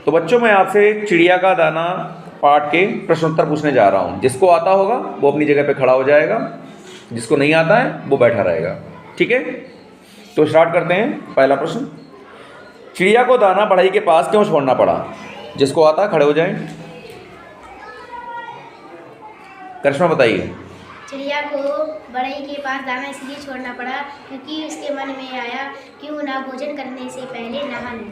तो बच्चों मैं आपसे चिड़िया का दाना पाठ के प्रश्नोत्तर पूछने जा रहा हूँ। जिसको आता होगा वो अपनी जगह पे खड़ा हो जाएगा, जिसको नहीं आता है वो बैठा रहेगा। ठीक है, तो स्टार्ट करते हैं। पहला प्रश्न, चिड़िया को दाना बढ़ई के पास क्यों छोड़ना पड़ा? जिसको आता है खड़े हो जाएं। करिश्मा बताइए। चिड़िया को बढ़ई के पास दाना इसलिए छोड़ना पड़ा क्योंकि उसके मन में आया क्यों ना भोजन करने से पहले नहा लूं।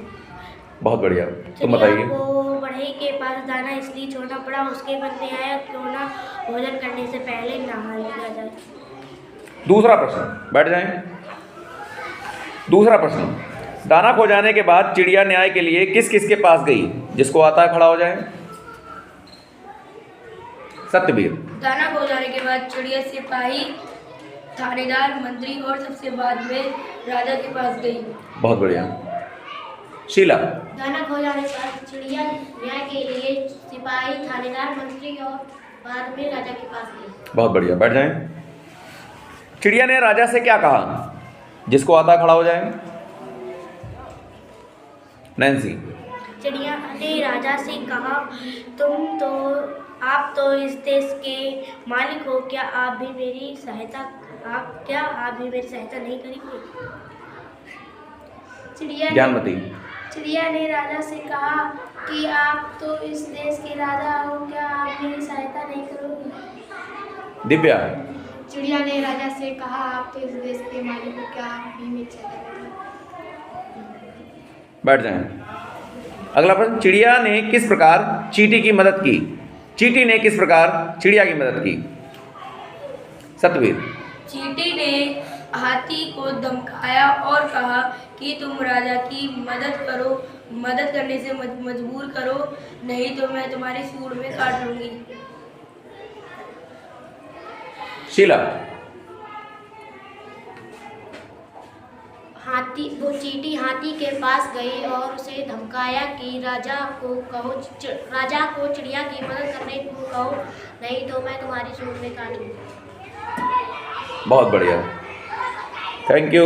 बहुत बढ़िया, तुम बताइए। चिड़िया को बढ़ई के पास दाना इसलिए छोड़ना पड़ा, उसके मन में आया क्यों ना भोजन करने से पहले नहा लिया जाए। दूसरा प्रश्न, बैठ जाएं। दूसरा प्रश्न, दाना खो जाने के बाद चिड़िया न्याय के लिए किस किस के पास गई? जिसको आता है खड़ा हो जाए। सत्यवीर। दाना खो जाने के बाद चिड़िया सिपाही, थानेदार, मंत्री और सबसे बाद में राजा के पास गई। बहुत बढ़िया। शीला। दाना खो जाने के बाद चिड़िया न्याय के लिए सिपाही, थानेदार, मंत्री और बाद में राजा के पास गई। बहुत बढ़िया, बैठ जाएं। चिड़िया ने राजा से क्या कहा? जिसको आता है खड़ा हो जाए। नैन्सी। चिड़िया ने राजा से कहा, आप तो इस देश के मालिक हो, क्या आप भी मेरी सहायता नहीं करेंगे? चिड़िया ने राजा से कहा कि आप तो इस देश के राजा हो, क्या आप मेरी सहायता नहीं करोगे? दिव्या। चिड़िया ने राजा से कहा, आप तो इस देश के मालिक हो, क्या आप भी मेरी सहायता करोगे? बैठ जाएं। अगला प्रश्न, चिड़िया ने किस प्रकार चींटी की मदद की? चींटी ने किस प्रकार चिड़िया की मदद की? सतवीर। चींटी ने हाथी को धमकाया और कहा कि तुम राजा की मदद करने से मजबूर करो, नहीं तो मैं तुम्हारी सूंड में काट लूंगी। शीला। चींटी हाथी के पास गई और उसे धमकाया कि राजा को चिड़िया की मदद करने को कहो, नहीं तो मैं तुम्हारी सूंड में काट लूंगी। बहुत बढ़िया, थैंक यू।